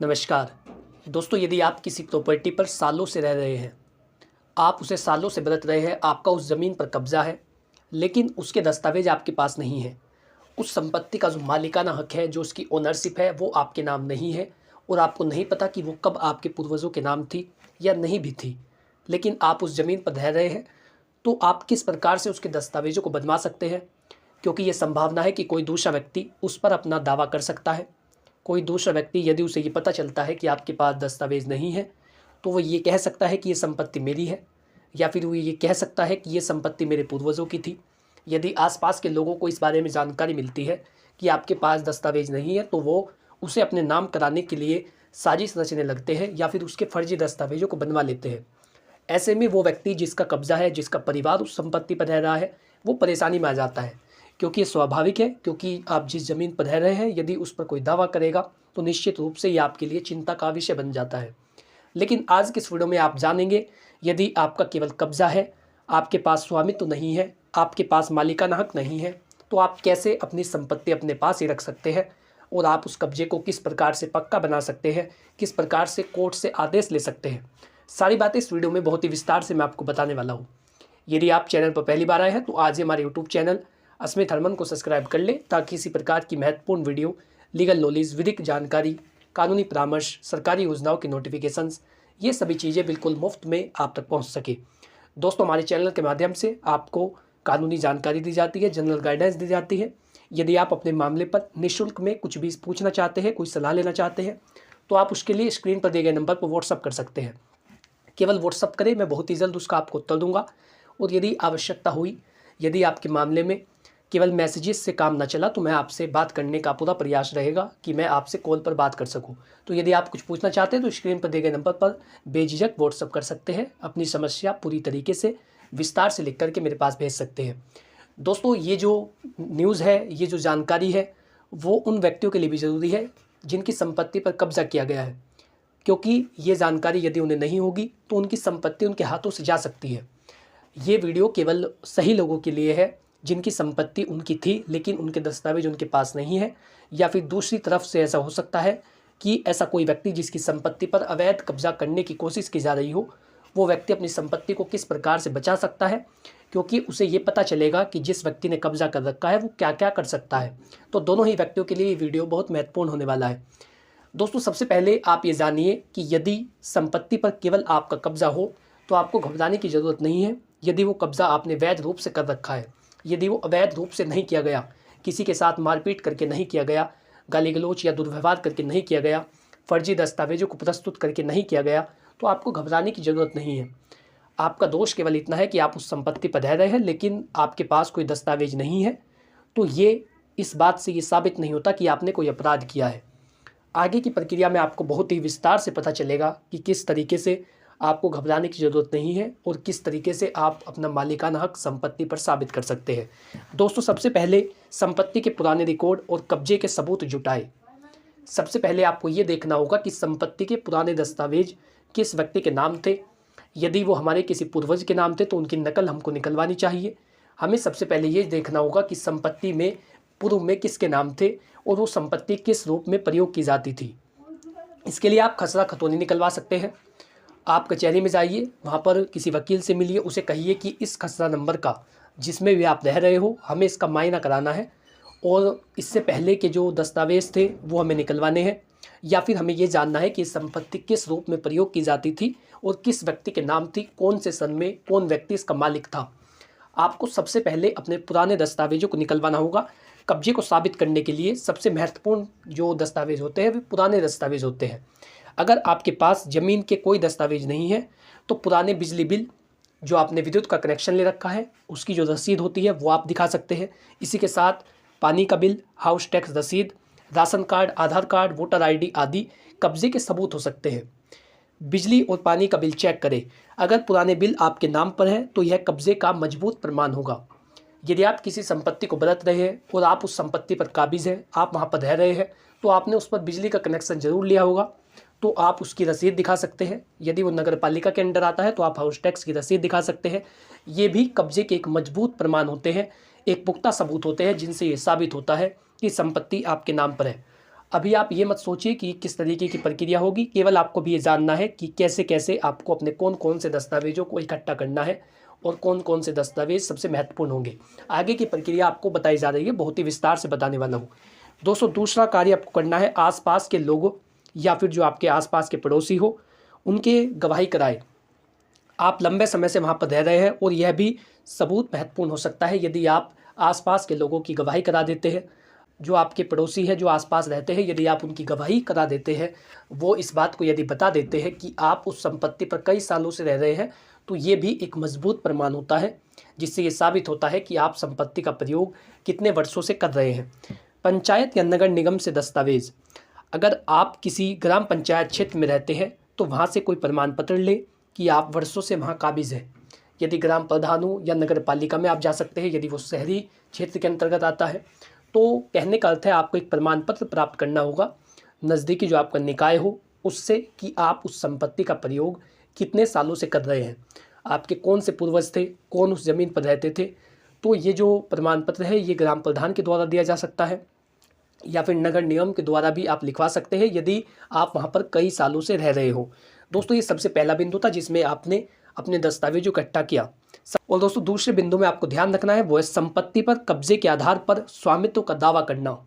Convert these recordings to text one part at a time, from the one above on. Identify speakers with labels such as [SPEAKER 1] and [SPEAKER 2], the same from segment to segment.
[SPEAKER 1] नमस्कार दोस्तों, यदि आप किसी प्रॉपर्टी पर सालों से रह रहे हैं, आप उसे सालों से बरत रहे हैं, आपका उस ज़मीन पर कब्ज़ा है, लेकिन उसके दस्तावेज आपके पास नहीं है। उस संपत्ति का जो मालिकाना हक है, जो उसकी ओनरशिप है, वो आपके नाम नहीं है और आपको नहीं पता कि वो कब आपके पूर्वजों के नाम थी या नहीं भी थी, लेकिन आप उस ज़मीन पर रह रहे हैं, तो आप किस प्रकार से उसके दस्तावेज़ों को बनवा सकते हैं? क्योंकि ये संभावना है कि कोई दूसरा व्यक्ति उस पर अपना दावा कर सकता है। कोई दूसरा व्यक्ति यदि उसे ये पता चलता है कि आपके पास दस्तावेज़ नहीं है, तो वो ये कह सकता है कि ये संपत्ति मेरी है, या फिर वो ये कह सकता है कि ये संपत्ति मेरे पूर्वजों की थी। यदि आसपास के लोगों को इस बारे में जानकारी मिलती है कि आपके पास दस्तावेज़ नहीं है, तो वो उसे अपने नाम कराने के लिए साजिश रचने लगते हैं या फिर उसके फर्जी दस्तावेज़ों को बनवा लेते हैं। ऐसे में वो व्यक्ति जिसका कब्ज़ा है, जिसका परिवार उस संपत्ति पर रह रहा है, वो परेशानी में आ जाता है। क्योंकि ये स्वाभाविक है, क्योंकि आप जिस ज़मीन पर रह रहे हैं, यदि उस पर कोई दावा करेगा तो निश्चित रूप से ये आपके लिए चिंता का विषय बन जाता है। लेकिन आज के इस वीडियो में आप जानेंगे, यदि आपका केवल कब्ज़ा है, आपके पास स्वामित्व नहीं है, आपके पास मालिकाना हक नहीं है, तो आप कैसे अपनी संपत्ति अपने पास ही रख सकते हैं और आप उस कब्जे को किस प्रकार से पक्का बना सकते हैं, किस प्रकार से कोर्ट से आदेश ले सकते हैं। सारी बातें इस वीडियो में बहुत ही विस्तार से मैं आपको बताने वाला हूँ। यदि आप चैनल पर पहली बार आए हैं तो आज ही हमारे यूट्यूब चैनल अस्मित हरमन को सब्सक्राइब कर ले, ताकि इसी प्रकार की महत्वपूर्ण वीडियो, लीगल नॉलेज, विधिक जानकारी, कानूनी परामर्श, सरकारी योजनाओं की नोटिफिकेशंस, ये सभी चीज़ें बिल्कुल मुफ्त में आप तक पहुंच सके। दोस्तों, हमारे चैनल के माध्यम से आपको कानूनी जानकारी दी जाती है, जनरल गाइडेंस दी जाती है। यदि आप अपने मामले पर निःशुल्क में कुछ भी पूछना चाहते हैं, कोई सलाह लेना चाहते हैं, तो आप उसके लिए स्क्रीन पर दिए गए नंबर पर व्हाट्सअप कर सकते हैं। केवल व्हाट्सअप करें, मैं बहुत ही जल्द उसका आपको उत्तर दूंगा। और यदि आवश्यकता हुई, यदि आपके मामले में केवल मैसेजेस से काम ना चला, तो मैं आपसे बात करने का पूरा प्रयास रहेगा कि मैं आपसे कॉल पर बात कर सकूं। तो यदि आप कुछ पूछना चाहते हैं तो स्क्रीन पर दिए गए नंबर पर बेझिझक व्हाट्सअप कर सकते हैं। अपनी समस्या पूरी तरीके से विस्तार से लिख करके मेरे पास भेज सकते हैं। दोस्तों, ये जो न्यूज़ है, ये जो जानकारी है, वो उन व्यक्तियों के लिए भी ज़रूरी है जिनकी संपत्ति पर कब्जा किया गया है, क्योंकि ये जानकारी यदि उन्हें नहीं होगी तो उनकी संपत्ति उनके हाथों से जा सकती है। ये वीडियो केवल सही लोगों के लिए है जिनकी संपत्ति उनकी थी, लेकिन उनके दस्तावेज उनके पास नहीं है। या फिर दूसरी तरफ से ऐसा हो सकता है कि ऐसा कोई व्यक्ति जिसकी संपत्ति पर अवैध कब्जा करने की कोशिश की जा रही हो, वो व्यक्ति अपनी संपत्ति को किस प्रकार से बचा सकता है, क्योंकि उसे ये पता चलेगा कि जिस व्यक्ति ने कब्जा कर रखा है वो क्या क्या कर सकता है। तो दोनों ही व्यक्तियों के लिए ये वीडियो बहुत महत्वपूर्ण होने वाला है। दोस्तों, सबसे पहले आप ये जानिए कि यदि संपत्ति पर केवल आपका कब्जा हो तो आपको घबराने की ज़रूरत नहीं है। यदि वो कब्जा आपने वैध रूप से कर रखा है, यदि वो अवैध रूप से नहीं किया गया, किसी के साथ मारपीट करके नहीं किया गया, गाली गलौज या दुर्व्यवहार करके नहीं किया गया, फर्जी दस्तावेजों को प्रस्तुत करके नहीं किया गया, तो आपको घबराने की ज़रूरत नहीं है। आपका दोष केवल इतना है कि आप उस संपत्ति पर रह रहे हैं, लेकिन आपके पास कोई दस्तावेज नहीं है। तो ये इस बात से ये साबित नहीं होता कि आपने कोई अपराध किया है। आगे की प्रक्रिया में आपको बहुत ही विस्तार से पता चलेगा कि किस तरीके से आपको घबराने की ज़रूरत नहीं है और किस तरीके से आप अपना मालिकाना हक संपत्ति पर साबित कर सकते हैं। दोस्तों, सबसे पहले संपत्ति के पुराने रिकॉर्ड और कब्जे के सबूत जुटाए। सबसे पहले आपको ये देखना होगा कि संपत्ति के पुराने दस्तावेज किस व्यक्ति के नाम थे। यदि वो हमारे किसी पूर्वज के नाम थे तो उनकी नकल हमको निकलवानी चाहिए। हमें सबसे पहले ये देखना होगा कि संपत्ति में पूर्व में किसके नाम थे और वो संपत्ति किस रूप में प्रयोग की जाती थी। इसके लिए आप खसरा खतौनी निकलवा सकते हैं। आप कचहरी में जाइए, वहाँ पर किसी वकील से मिलिए, उसे कहिए कि इस खसरा नंबर का, जिसमें भी आप रह रहे हो, हमें इसका मायना कराना है और इससे पहले के जो दस्तावेज़ थे वो हमें निकलवाने हैं। या फिर हमें ये जानना है कि संपत्ति किस रूप में प्रयोग की जाती थी और किस व्यक्ति के नाम थी, कौन से सन में कौन व्यक्ति इसका मालिक था। आपको सबसे पहले अपने पुराने दस्तावेजों को निकलवाना होगा। कब्जे को साबित करने के लिए सबसे महत्वपूर्ण जो दस्तावेज होते हैं वे पुराने दस्तावेज होते हैं। अगर आपके पास ज़मीन के कोई दस्तावेज नहीं है तो पुराने बिजली बिल, जो आपने विद्युत का कनेक्शन ले रखा है, उसकी जो रसीद होती है वो आप दिखा सकते हैं। इसी के साथ पानी का बिल, हाउस टैक्स रसीद, राशन कार्ड, आधार कार्ड, वोटर आईडी आदि कब्जे के सबूत हो सकते हैं। बिजली और पानी का बिल चेक करें। अगर पुराने बिल आपके नाम पर है तो यह कब्जे का मजबूत प्रमाण होगा। यदि आप किसी संपत्ति को बरत रहे हैं और आप उस संपत्ति पर काबिज हैं, आप वहाँ पर रह रहे हैं, तो आपने उस पर बिजली का कनेक्शन जरूर लिया होगा, तो आप उसकी रसीद दिखा सकते हैं। यदि वो नगर पालिका के अंडर आता है तो आप हाउस टैक्स की रसीद दिखा सकते हैं। ये भी कब्जे के एक मजबूत प्रमाण होते हैं, एक पुख्ता सबूत होते हैं जिनसे ये साबित होता है कि संपत्ति आपके नाम पर है। अभी आप ये मत सोचिए कि किस तरीके की प्रक्रिया होगी, केवल आपको भी ये जानना है कि कैसे कैसे आपको अपने कौन कौन से दस्तावेजों को इकट्ठा करना है और कौन कौन से दस्तावेज सबसे महत्वपूर्ण होंगे। आगे की प्रक्रिया आपको बताई जा रही है, बहुत ही विस्तार से बताने वाला हूँ। दोस्तों, दूसरा कार्य आपको करना है, आसपास के लोगों या फिर जो आपके आसपास के पड़ोसी हो उनके गवाही कराए। आप लंबे समय से वहाँ पर रह रहे हैं और यह भी सबूत महत्वपूर्ण हो सकता है यदि आप आसपास के लोगों की गवाही करा देते हैं। जो आपके पड़ोसी हैं, जो आसपास रहते हैं, यदि आप उनकी गवाही करा देते हैं, वो इस बात को यदि बता देते हैं कि आप उस संपत्ति पर कई सालों से रह रहे हैं, तो ये भी एक मजबूत प्रमाण होता है, जिससे ये साबित होता है कि आप संपत्ति का प्रयोग कितने वर्षों से कर रहे हैं। पंचायत या नगर निगम से दस्तावेज, अगर आप किसी ग्राम पंचायत क्षेत्र में रहते हैं तो वहाँ से कोई प्रमाण पत्र ले कि आप वर्षों से वहाँ काबिज हैं। यदि ग्राम प्रधान हो या नगर पालिका में आप जा सकते हैं, यदि वो शहरी क्षेत्र के अंतर्गत आता है, तो कहने का अर्थ है आपको एक प्रमाण पत्र प्राप्त करना होगा नज़दीकी जो आपका निकाय हो उससे कि आप उस संपत्ति का प्रयोग कितने सालों से कर रहे हैं, आपके कौन से पूर्वज थे, कौन उस ज़मीन पर रहते थे। तो ये जो प्रमाण पत्र है ये ग्राम प्रधान के द्वारा दिया जा सकता है या फिर नगर निगम के द्वारा भी आप लिखवा सकते हैं यदि आप वहाँ पर कई सालों से रह रहे हो। दोस्तों, ये सबसे पहला बिंदु था जिसमें आपने अपने दस्तावेजों इकट्ठा किया। और दोस्तों, दूसरे बिंदु में आपको ध्यान रखना है वो है संपत्ति पर कब्जे के आधार पर स्वामित्व का दावा करना।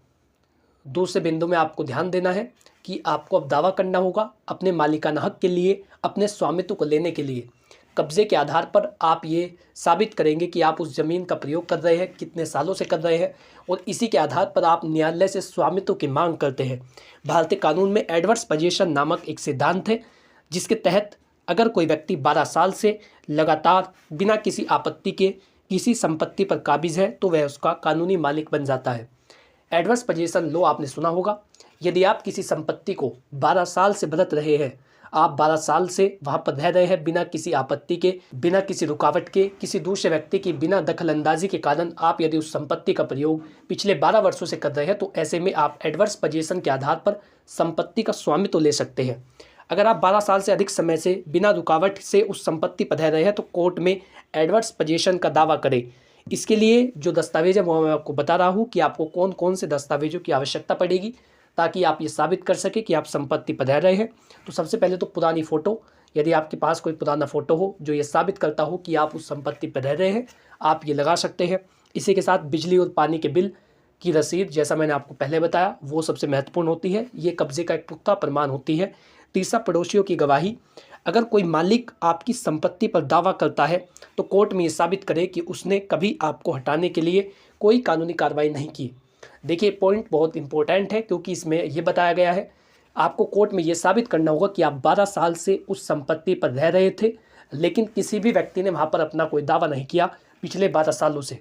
[SPEAKER 1] दूसरे बिंदु में आपको ध्यान देना है कि आपको अब दावा करना होगा अपने मालिकाना हक के लिए, अपने स्वामित्व को लेने के लिए। कब्जे के आधार पर आप ये साबित करेंगे कि आप उस ज़मीन का प्रयोग कर रहे हैं, कितने सालों से कर रहे हैं, और इसी के आधार पर आप न्यायालय से स्वामित्व की मांग करते हैं। भारतीय कानून में एडवर्स पोजीशन नामक एक सिद्धांत है जिसके तहत अगर कोई व्यक्ति 12 साल से लगातार बिना किसी आपत्ति के किसी संपत्ति पर काबिज है तो वह उसका कानूनी मालिक बन जाता है। एडवर्स पोजीशन लॉ आपने सुना होगा। यदि आप किसी संपत्ति को 12 साल से बरत रहे हैं, आप 12 साल से वहाँ पर रह रहे हैं बिना किसी आपत्ति के, बिना किसी रुकावट के, किसी दूसरे व्यक्ति की बिना दखल अंदाजी के कारण आप यदि उस संपत्ति का प्रयोग पिछले 12 वर्षों से कर रहे हैं, तो ऐसे में आप एडवर्स पोजीशन के आधार पर संपत्ति का स्वामित्व ले सकते हैं। अगर आप 12 साल से अधिक समय से बिना रुकावट से उस संपत्ति पर रह रहे हैं तो कोर्ट में एडवर्स पोजीशन का दावा करें। इसके लिए जो दस्तावेज है वो मैं आपको बता रहा हूँ कि आपको कौन कौन से दस्तावेजों की आवश्यकता पड़ेगी ताकि आप ये साबित कर सकें कि आप संपत्ति पर रह रहे हैं। तो सबसे पहले तो पुरानी फ़ोटो, यदि आपके पास कोई पुराना फ़ोटो हो जो ये साबित करता हो कि आप उस संपत्ति पर रह रहे हैं, आप ये लगा सकते हैं। इसी के साथ बिजली और पानी के बिल की रसीद, जैसा मैंने आपको पहले बताया, वो सबसे महत्वपूर्ण होती है। ये कब्जे का एक पुख्ता प्रमाण होती है। तीसरा, पड़ोसियों की गवाही। अगर कोई मालिक आपकी संपत्ति पर दावा करता है तो कोर्ट में ये साबित करे कि उसने कभी आपको हटाने के लिए कोई कानूनी कार्रवाई नहीं की। देखिए, पॉइंट बहुत इंपॉर्टेंट है क्योंकि इसमें यह बताया गया है आपको कोर्ट में ये साबित करना होगा कि आप 12 साल से उस संपत्ति पर रह रहे थे, लेकिन किसी भी व्यक्ति ने वहाँ पर अपना कोई दावा नहीं किया पिछले 12 सालों से।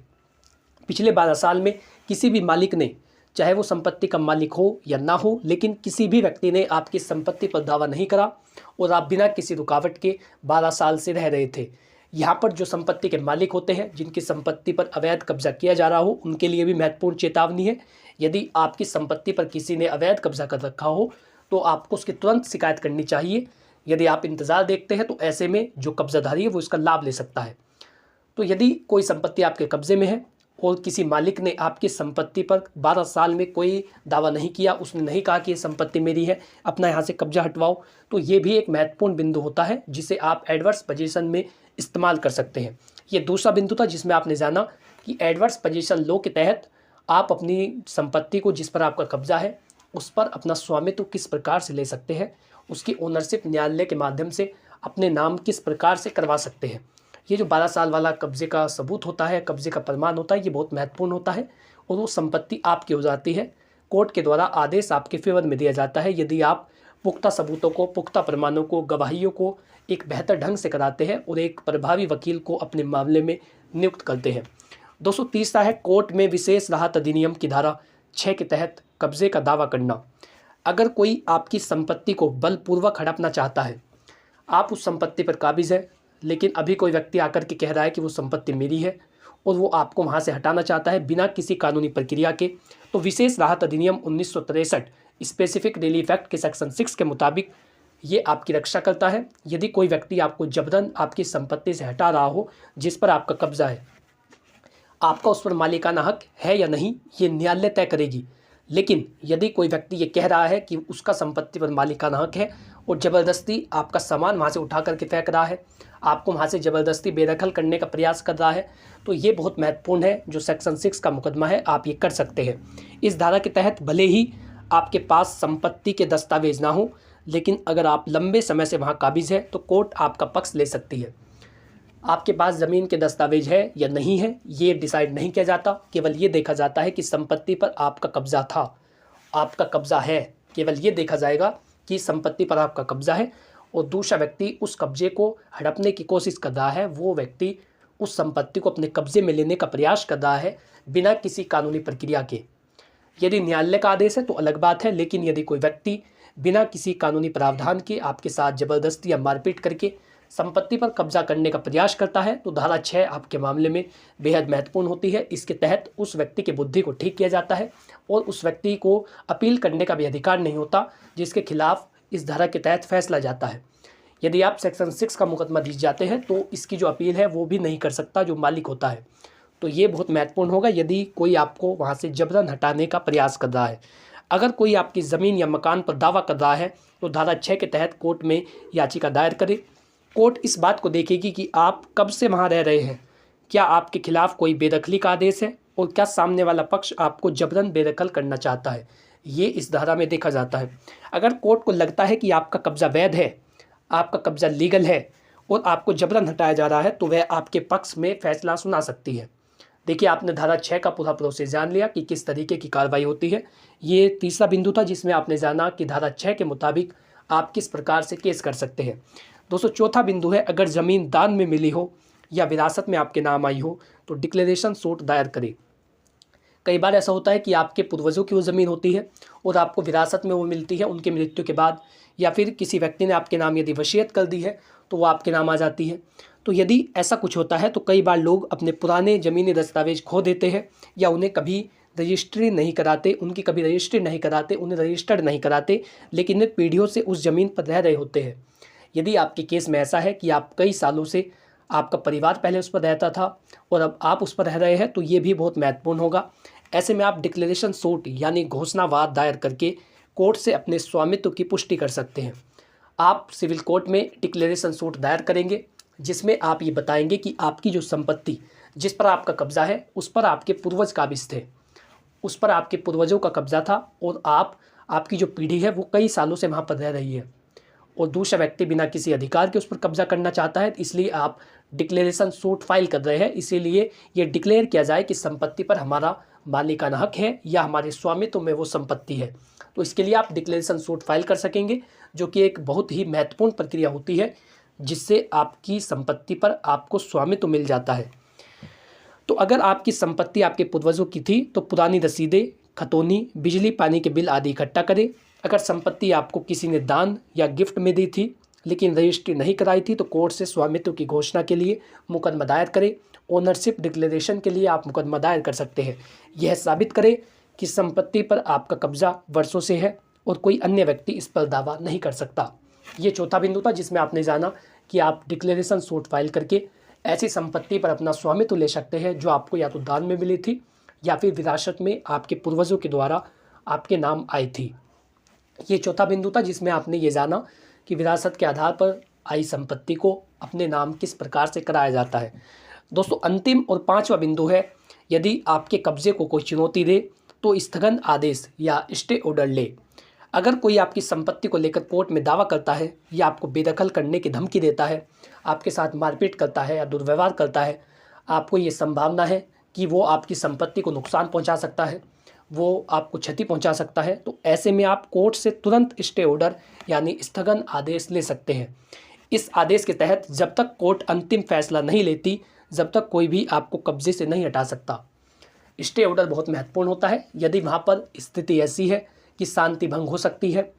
[SPEAKER 1] पिछले 12 साल में किसी भी मालिक ने, चाहे वो संपत्ति का मालिक हो या ना हो, लेकिन किसी भी व्यक्ति ने आपकी संपत्ति पर दावा नहीं करा और आप बिना किसी रुकावट के 12 साल से रह रहे थे। यहाँ पर जो संपत्ति के मालिक होते हैं, जिनकी संपत्ति पर अवैध कब्जा किया जा रहा हो, उनके लिए भी महत्वपूर्ण चेतावनी है। यदि आपकी संपत्ति पर किसी ने अवैध कब्जा कर रखा हो तो आपको उसकी तुरंत शिकायत करनी चाहिए। यदि आप इंतज़ार देखते हैं तो ऐसे में जो कब्जाधारी है वो इसका लाभ ले सकता है। तो यदि कोई संपत्ति आपके कब्जे में है और किसी मालिक ने आपकी संपत्ति पर 12 साल में कोई दावा नहीं किया, उसने नहीं कहा कि ये संपत्ति मेरी है, अपना यहाँ से कब्जा हटवाओ, तो ये भी एक महत्वपूर्ण बिंदु होता है जिसे आप एडवर्स पोजीशन में इस्तेमाल कर सकते हैं। ये दूसरा बिंदु था जिसमें आपने जाना कि एडवर्स पोजीशन लॉ के तहत आप अपनी संपत्ति को, जिस पर आपका कब्जा है, उस पर अपना स्वामित्व किस प्रकार से ले सकते हैं, उसकी ओनरशिप न्यायालय के माध्यम से अपने नाम किस प्रकार से करवा सकते हैं। ये जो 12 साल वाला कब्जे का सबूत होता है, कब्जे का प्रमाण होता है, ये बहुत महत्वपूर्ण होता है और वो संपत्ति आपकी हो जाती है। कोर्ट के द्वारा आदेश आपके फेवर में दिया जाता है यदि आप पुख्ता सबूतों को, पुख्ता प्रमाणों को, गवाहियों को एक बेहतर ढंग से कराते हैं और एक प्रभावी वकील को अपने मामले में नियुक्त करते हैं। दोस्तों, तीसरा है कोर्ट में विशेष राहत अधिनियम की धारा 6 के तहत कब्जे का दावा करना। अगर कोई आपकी संपत्ति को बलपूर्वक हड़पना चाहता है, आप उस संपत्ति पर काबिज है, लेकिन अभी कोई व्यक्ति आकर के कह रहा है कि वो संपत्ति मेरी है और वो आपको वहाँ से हटाना चाहता है बिना किसी कानूनी प्रक्रिया के, तो विशेष राहत अधिनियम 1963 स्पेसिफिक रिलीफ एक्ट के सेक्शन 6 के मुताबिक ये आपकी रक्षा करता है। यदि कोई व्यक्ति आपको जबरन आपकी संपत्ति से हटा रहा हो जिस पर आपका कब्जा है, आपका उस पर मालिकाना हक है या नहीं ये न्यायालय तय करेगी, लेकिन यदि कोई व्यक्ति ये कह रहा है कि उसका संपत्ति पर मालिकाना हक है और ज़बरदस्ती आपका सामान वहाँ से उठा करके फेंक रहा है, आपको वहाँ से ज़बरदस्ती बेदखल करने का प्रयास कर रहा है, तो ये बहुत महत्वपूर्ण है। जो सेक्शन 6 का मुकदमा है, आप ये कर सकते हैं। इस धारा के तहत भले ही आपके पास संपत्ति के दस्तावेज ना हो, लेकिन अगर आप लंबे समय से वहाँ काबिज़ है तो कोर्ट आपका पक्ष ले सकती है। आपके पास ज़मीन के दस्तावेज है या नहीं है, ये डिसाइड नहीं किया जाता। केवल ये देखा जाता है कि संपत्ति पर आपका कब्ज़ा था, आपका कब्ज़ा है। केवल ये देखा जाएगा कि संपत्ति पर आपका कब्ज़ा है और दूसरा व्यक्ति उस कब्ज़े को हड़पने की कोशिश कर रहा है, वो व्यक्ति उस संपत्ति को अपने कब्ज़े में लेने का प्रयास कर रहा है बिना किसी कानूनी प्रक्रिया के। यदि न्यायालय का आदेश है तो अलग बात है, लेकिन यदि कोई व्यक्ति बिना किसी कानूनी प्रावधान के आपके साथ ज़बरदस्ती या मारपीट करके संपत्ति पर कब्जा करने का प्रयास करता है, तो धारा 6 आपके मामले में बेहद महत्वपूर्ण होती है। इसके तहत उस व्यक्ति की बुद्धि को ठीक किया जाता है और उस व्यक्ति को अपील करने का भी अधिकार नहीं होता, जिसके खिलाफ इस धारा के तहत फैसला जाता है। यदि आप सेक्शन 6 का मुकदमा जीत जाते हैं तो इसकी जो अपील है वो भी नहीं कर सकता जो मालिक होता है। तो ये बहुत महत्वपूर्ण होगा यदि कोई आपको वहाँ से जबरन हटाने का प्रयास कर रहा है। अगर कोई आपकी ज़मीन या मकान पर दावा कर रहा है तो धारा 6 के तहत कोर्ट में याचिका दायर करें। कोर्ट इस बात को देखेगी कि आप कब से वहाँ रह रहे हैं, क्या आपके खिलाफ कोई बेदखली का आदेश है और क्या सामने वाला पक्ष आपको जबरन बेदखल करना चाहता है, ये इस धारा में देखा जाता है। अगर कोर्ट को लगता है कि आपका कब्ज़ा वैध है, आपका कब्ज़ा लीगल है और आपको जबरन हटाया जा रहा है, तो वह आपके पक्ष में फैसला सुना सकती है। देखिए, आपने धारा 6 का पूरा प्रोसेस जान लिया कि किस तरीके की कार्रवाई होती है। ये तीसरा बिंदु था जिसमें आपने जाना कि धारा 6 के मुताबिक आप किस प्रकार से केस कर सकते हैं। दोस्तों, चौथा बिंदु है, अगर ज़मीन दान में मिली हो या विरासत में आपके नाम आई हो तो डिक्लेरेशन सूट दायर करें। कई बार ऐसा होता है कि आपके पूर्वजों की वो ज़मीन होती है और आपको विरासत में वो मिलती है उनके मृत्यु के बाद, या फिर किसी व्यक्ति ने आपके नाम यदि वसीयत कर दी है तो वो आपके नाम आ जाती है। तो यदि ऐसा कुछ होता है तो कई बार लोग अपने पुराने ज़मीनी दस्तावेज खो देते हैं या उन्हें कभी रजिस्ट्री नहीं कराते, उनकी कभी रजिस्ट्री नहीं कराते, उन्हें रजिस्टर्ड नहीं कराते, लेकिन वे पीढ़ियों से उस ज़मीन पर रह रहे होते हैं। यदि आपके केस में ऐसा है कि आप कई सालों से, आपका परिवार पहले उस पर रहता था और अब आप उस पर रह रहे हैं, तो ये भी बहुत महत्वपूर्ण होगा। ऐसे में आप डिक्लेरेशन सूट यानी घोषणावाद दायर करके कोर्ट से अपने स्वामित्व की पुष्टि कर सकते हैं। आप सिविल कोर्ट में डिक्लेरेशन सूट दायर करेंगे जिसमें आप ये बताएंगे कि आपकी जो संपत्ति जिस पर आपका कब्ज़ा है उस पर आपके पूर्वज काबिज थे, उस पर आपके पूर्वजों का कब्ज़ा था और आपकी जो पीढ़ी है वो कई सालों से वहाँ पर रह रही है और दूसरा व्यक्ति बिना किसी अधिकार के उस पर कब्जा करना चाहता है, इसलिए आप डिक्लेरेशन सूट फाइल कर रहे हैं। इसीलिए ये डिक्लेयर किया जाए कि संपत्ति पर हमारा मालिकाना हक है या हमारे स्वामित्व में वो संपत्ति है। तो इसके लिए आप डिक्लेरेशन सूट फाइल कर सकेंगे, जो कि एक बहुत ही महत्वपूर्ण प्रक्रिया होती है जिससे आपकी संपत्ति पर आपको स्वामित्व मिल जाता है। तो अगर आपकी संपत्ति आपके पूर्वजों की थी तो पुरानी रसीदें, खतौनी, बिजली पानी के बिल आदि इकट्ठा करें। अगर संपत्ति आपको किसी ने दान या गिफ्ट में दी थी लेकिन रजिस्ट्री नहीं कराई थी तो कोर्ट से स्वामित्व की घोषणा के लिए मुकदमा दायर करें। ओनरशिप डिक्लेरेशन के लिए आप मुकदमा दायर कर सकते हैं। यह साबित करें कि संपत्ति पर आपका कब्जा वर्षों से है और कोई अन्य व्यक्ति इस पर दावा नहीं कर सकता। ये चौथा बिंदु था जिसमें आपने जाना कि आप डिक्लेरेशन सूट फाइल करके ऐसी संपत्ति पर अपना स्वामित्व ले सकते हैं जो आपको या तो दान में मिली थी या फिर विरासत में आपके पूर्वजों के द्वारा आपके नाम आई थी। ये चौथा बिंदु था जिसमें आपने ये जाना कि विरासत के आधार पर आई संपत्ति को अपने नाम किस प्रकार से कराया जाता है। दोस्तों, अंतिम और पांचवा बिंदु है, यदि आपके कब्जे को कोई चुनौती दे तो स्थगन आदेश या स्टे ऑर्डर ले। अगर कोई आपकी संपत्ति को लेकर कोर्ट में दावा करता है या आपको बेदखल करने की धमकी देता है, आपके साथ मारपीट करता है या दुर्व्यवहार करता है, आपको ये संभावना है कि वो आपकी संपत्ति को नुकसान पहुंचा सकता है, वो आपको क्षति पहुंचा सकता है, तो ऐसे में आप कोर्ट से तुरंत स्टे ऑर्डर यानी स्थगन आदेश ले सकते हैं। इस आदेश के तहत जब तक कोर्ट अंतिम फैसला नहीं लेती, जब तक कोई भी आपको कब्जे से नहीं हटा सकता। स्टे ऑर्डर बहुत महत्वपूर्ण होता है यदि वहाँ पर स्थिति ऐसी है कि शांति भंग हो सकती है,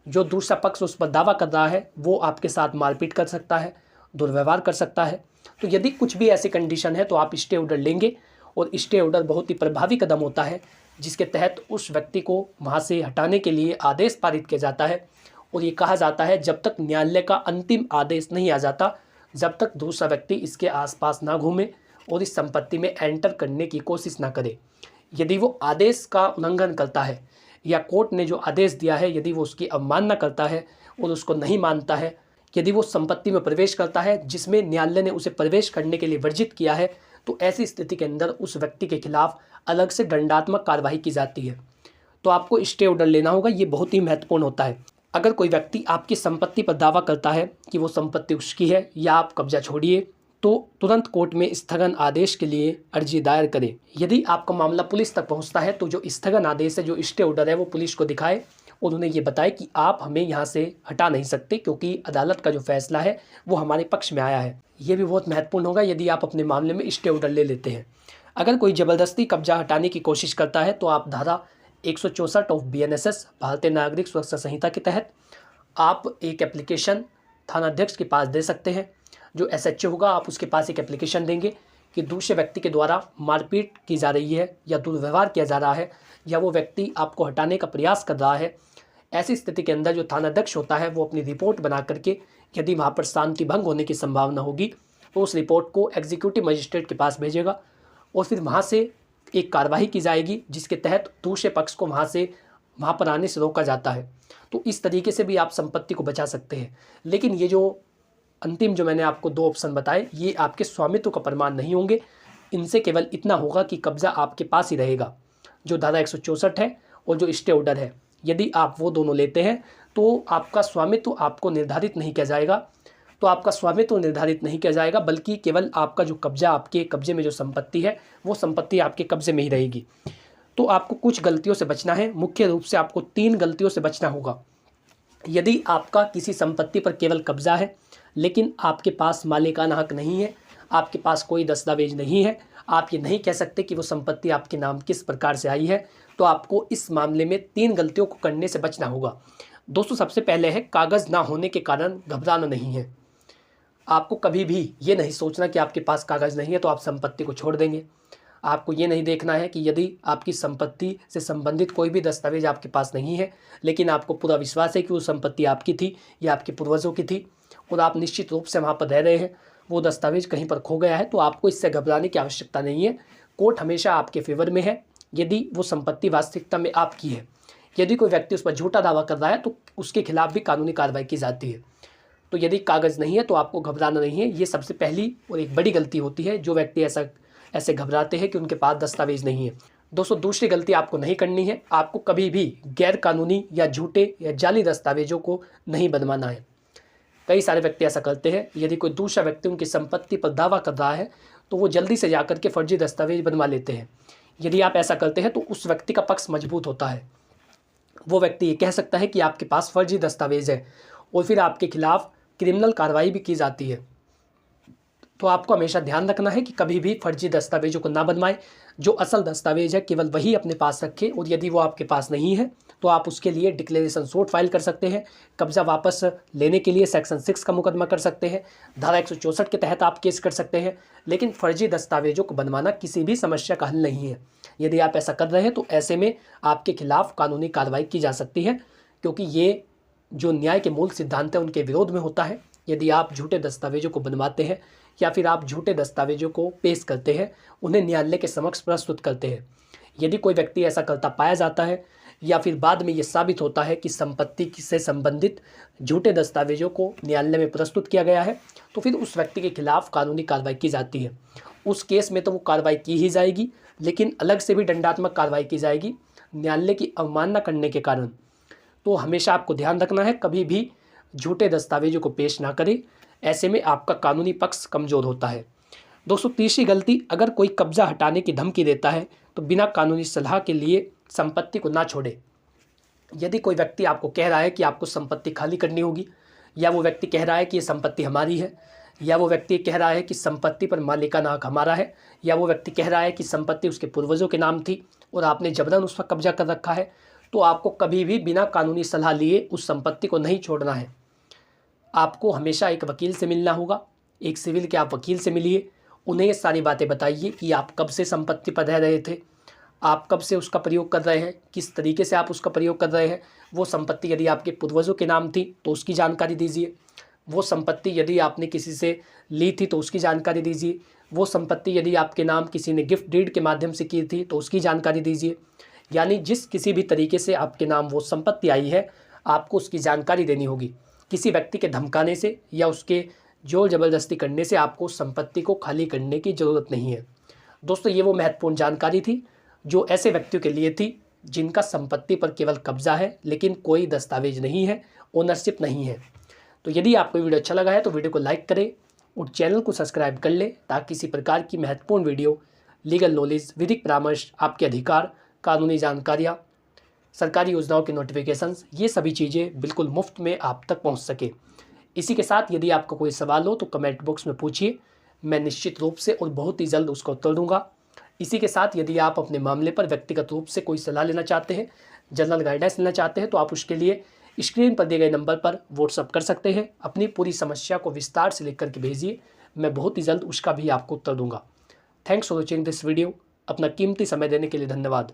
[SPEAKER 1] जो दूसरा पक्ष उस पर दावा कर रहा है वो आपके साथ मारपीट कर सकता है, दुर्व्यवहार कर सकता है। तो यदि कुछ भी ऐसी कंडीशन है तो आप स्टे ऑर्डर लेंगे और स्टे ऑर्डर बहुत ही प्रभावी कदम होता है जिसके तहत उस व्यक्ति को वहाँ से हटाने के लिए आदेश पारित किया जाता है। और ये कहा जाता है जब तक न्यायालय का अंतिम आदेश नहीं आ जाता, जब तक दूसरा व्यक्ति इसके आसपास ना घूमे और इस संपत्ति में एंटर करने की कोशिश ना करे। यदि वो आदेश का उल्लंघन करता है या कोर्ट ने जो आदेश दिया है यदि वो उसकी अवमानना करता है और उसको नहीं मानता है, यदि वो संपत्ति में प्रवेश करता है जिसमें न्यायालय ने उसे प्रवेश करने के लिए वर्जित किया है, तो ऐसी स्थिति के अंदर उस व्यक्ति के खिलाफ अलग से दंडात्मक कार्रवाई की जाती है। तो आपको स्टे ऑर्डर लेना होगा, ये बहुत ही महत्वपूर्ण होता है। अगर कोई व्यक्ति आपकी संपत्ति पर दावा करता है कि वो संपत्ति उसकी है या आप कब्जा छोड़िए, तो तुरंत कोर्ट में स्थगन आदेश के लिए अर्जी दायर करें। यदि आपका मामला पुलिस तक पहुंचता है तो जो स्थगन आदेश है, जो स्टे ऑर्डर है, वो पुलिस को दिखाए और उन्हें ये बताए कि आप हमें यहाँ से हटा नहीं सकते क्योंकि अदालत का जो फैसला है वो हमारे पक्ष में आया है। ये भी बहुत महत्वपूर्ण होगा यदि आप अपने मामले में स्टे ऑर्डर ले लेते हैं। अगर कोई ज़बरदस्ती कब्जा हटाने की कोशिश करता है तो आप धारा 164 ऑफ BNSS भारतीय नागरिक सुरक्षा संहिता के तहत आप एक एप्लीकेशन थानाध्यक्ष के पास दे सकते हैं। जो SHO होगा, आप उसके पास एक एप्लीकेशन देंगे कि दूसरे व्यक्ति के द्वारा मारपीट की जा रही है या दुर्व्यवहार किया जा रहा है या वो व्यक्ति आपको हटाने का प्रयास कर रहा है। ऐसी स्थिति के अंदर जो थानाध्यक्ष होता है वो अपनी रिपोर्ट बना करके, यदि वहाँ पर शांति भंग होने की संभावना होगी तो उस रिपोर्ट को एग्जीक्यूटिव मजिस्ट्रेट के पास भेजेगा और फिर वहाँ से एक कार्रवाई की जाएगी जिसके तहत दूसरे पक्ष को वहाँ पर आने से रोका जाता है। तो इस तरीके से भी आप संपत्ति को बचा सकते हैं। लेकिन ये जो अंतिम जो मैंने आपको 2 ऑप्शन बताए, ये आपके स्वामित्व का प्रमाण नहीं होंगे। इनसे केवल इतना होगा कि कब्जा आपके पास ही रहेगा, जो धारा 164 है और जो स्टे ऑर्डर है। यदि आप वो दोनों लेते हैं तो आपका स्वामित्व आपको निर्धारित नहीं किया जाएगा, बल्कि केवल आपका जो कब्जा, आपके कब्जे में जो संपत्ति है वो संपत्ति आपके कब्जे में ही रहेगी। तो आपको कुछ गलतियों से बचना है। मुख्य रूप से आपको 3 गलतियों से बचना होगा। यदि आपका किसी संपत्ति पर केवल कब्जा है लेकिन आपके पास मालिकाना हक नहीं है, आपके पास कोई दस्तावेज नहीं है, आप ये नहीं कह सकते कि वो संपत्ति आपके नाम किस प्रकार से आई है, तो आपको इस मामले में 3 गलतियों को करने से बचना होगा। दोस्तों, सबसे पहले है कागज़ ना होने के कारण घबराना नहीं है। आपको कभी भी ये नहीं सोचना कि आपके पास कागज़ नहीं है तो आप संपत्ति को छोड़ देंगे। आपको ये नहीं देखना है कि यदि आपकी संपत्ति से संबंधित कोई भी दस्तावेज आपके पास नहीं है लेकिन आपको पूरा विश्वास है कि वो संपत्ति आपकी थी या आपके पूर्वजों की थी और आप निश्चित रूप से वहाँ पर रह रहे हैं, वो दस्तावेज कहीं पर खो गया है, तो आपको इससे घबराने की आवश्यकता नहीं है। कोर्ट हमेशा आपके फेवर में है यदि वो संपत्ति वास्तविकता में आपकी है। यदि कोई व्यक्ति उस पर झूठा दावा कर रहा है तो उसके खिलाफ भी कानूनी कार्रवाई की जाती है। तो यदि कागज़ नहीं है तो आपको घबराना नहीं है। ये सबसे पहली और एक बड़ी गलती होती है जो व्यक्ति ऐसे घबराते हैं कि उनके पास दस्तावेज नहीं है। दोस्तों, दूसरी गलती आपको नहीं करनी है। आपको कभी भी गैर कानूनी या झूठे या जाली दस्तावेजों को नहीं बनवाना है। कई सारे व्यक्ति ऐसा करते हैं। यदि कोई दूसरा व्यक्ति उनकी संपत्ति पर दावा कर रहा है तो वो जल्दी से जाकर के फर्जी दस्तावेज बनवा लेते हैं। यदि आप ऐसा करते हैं तो उस व्यक्ति का पक्ष मजबूत होता है। वो व्यक्ति ये कह सकता है कि आपके पास फर्जी दस्तावेज है और फिर आपके खिलाफ क्रिमिनल कार्रवाई भी की जाती है। तो आपको हमेशा ध्यान रखना है कि कभी भी फर्जी दस्तावेजों को ना बनवाएं। जो असल दस्तावेज है केवल वही अपने पास रखें और यदि वो आपके पास नहीं है तो आप उसके लिए डिक्लेरेशन सूट फाइल कर सकते हैं। कब्जा वापस लेने के लिए सेक्शन 6 का मुकदमा कर सकते हैं। धारा 164 के तहत आप केस कर सकते हैं। लेकिन फर्जी दस्तावेजों को बनवाना किसी भी समस्या का हल नहीं है। यदि आप ऐसा कर रहे हैं तो ऐसे में आपके खिलाफ कानूनी कार्रवाई की जा सकती है, क्योंकि ये जो न्याय के मूल सिद्धांत है उनके विरोध में होता है। यदि आप झूठे दस्तावेजों को बनवाते हैं या फिर आप झूठे दस्तावेजों को पेश करते हैं, उन्हें न्यायालय के समक्ष प्रस्तुत करते हैं, यदि कोई व्यक्ति ऐसा करता पाया जाता है या फिर बाद में ये साबित होता है कि संपत्ति से संबंधित झूठे दस्तावेजों को न्यायालय में प्रस्तुत किया गया है, तो फिर उस व्यक्ति के खिलाफ कानूनी कार्रवाई की जाती है। उस केस में तो वो कार्रवाई की ही जाएगी, लेकिन अलग से भी दंडात्मक कार्रवाई की जाएगी न्यायालय की अवमानना करने के कारण। तो हमेशा आपको ध्यान रखना है, कभी भी झूठे दस्तावेजों को पेश ना करें। ऐसे में आपका कानूनी पक्ष कमज़ोर होता है। दोस्तों, तीसरी गलती, अगर कोई कब्जा हटाने की धमकी देता है तो बिना कानूनी सलाह के लिए संपत्ति को ना छोड़े। यदि कोई व्यक्ति आपको कह रहा है कि आपको संपत्ति खाली करनी होगी, या वो व्यक्ति कह रहा है कि ये संपत्ति हमारी है, या वो व्यक्ति कह रहा है कि संपत्ति पर मालिकाना हक हमारा है, या वो व्यक्ति कह रहा है कि संपत्ति उसके पूर्वजों के नाम थी और आपने जबरन उस पर कब्जा कर रखा है, तो आपको कभी भी बिना कानूनी सलाह लिए उस संपत्ति को नहीं छोड़ना है। आपको हमेशा एक वकील से मिलना होगा। एक सिविल के आप वकील से मिलिए, उन्हें ये सारी बातें बताइए कि आप कब से संपत्ति पर रह रहे थे, आप कब से उसका प्रयोग कर रहे हैं, किस तरीके से आप उसका प्रयोग कर रहे हैं। वो संपत्ति यदि आपके पूर्वजों के नाम थी तो उसकी जानकारी दीजिए। वो संपत्ति यदि आपने किसी से ली थी तो उसकी जानकारी दीजिए। वो संपत्ति यदि आपके नाम किसी ने गिफ्ट डीड के माध्यम से की थी तो उसकी जानकारी दीजिए। यानी जिस किसी भी तरीके से आपके नाम वो संपत्ति आई है, आपको उसकी जानकारी देनी होगी। किसी व्यक्ति के धमकाने से या उसके जोर ज़बरदस्ती करने से आपको उस संपत्ति को खाली करने की ज़रूरत नहीं है। दोस्तों, ये वो महत्वपूर्ण जानकारी थी जो ऐसे व्यक्तियों के लिए थी जिनका संपत्ति पर केवल कब्जा है लेकिन कोई दस्तावेज नहीं है, ओनरशिप नहीं है। तो यदि आपको वीडियो अच्छा लगा है तो वीडियो को लाइक करें और चैनल को सब्सक्राइब कर लें ताकि इसी प्रकार की महत्वपूर्ण वीडियो, लीगल नॉलेज, विधिक परामर्श, आपके अधिकार, कानूनी जानकारियाँ, सरकारी योजनाओं के नोटिफिकेशंस, ये सभी चीज़ें बिल्कुल मुफ्त में आप तक पहुंच सके। इसी के साथ यदि आपका कोई सवाल हो तो कमेंट बॉक्स में पूछिए, मैं निश्चित रूप से और बहुत ही जल्द उसका उत्तर दूंगा। इसी के साथ यदि आप अपने मामले पर व्यक्तिगत रूप से कोई सलाह लेना चाहते हैं, जनरल गाइडेंस लेना चाहते हैं, तो आप उसके लिए स्क्रीन पर दिए गए नंबर पर व्हाट्सअप कर सकते हैं। अपनी पूरी समस्या को विस्तार से लिख करके भेजिए, मैं बहुत ही जल्द उसका भी आपको उत्तर दूंगा। Thanks for watching this video. अपना कीमती समय देने के लिए धन्यवाद।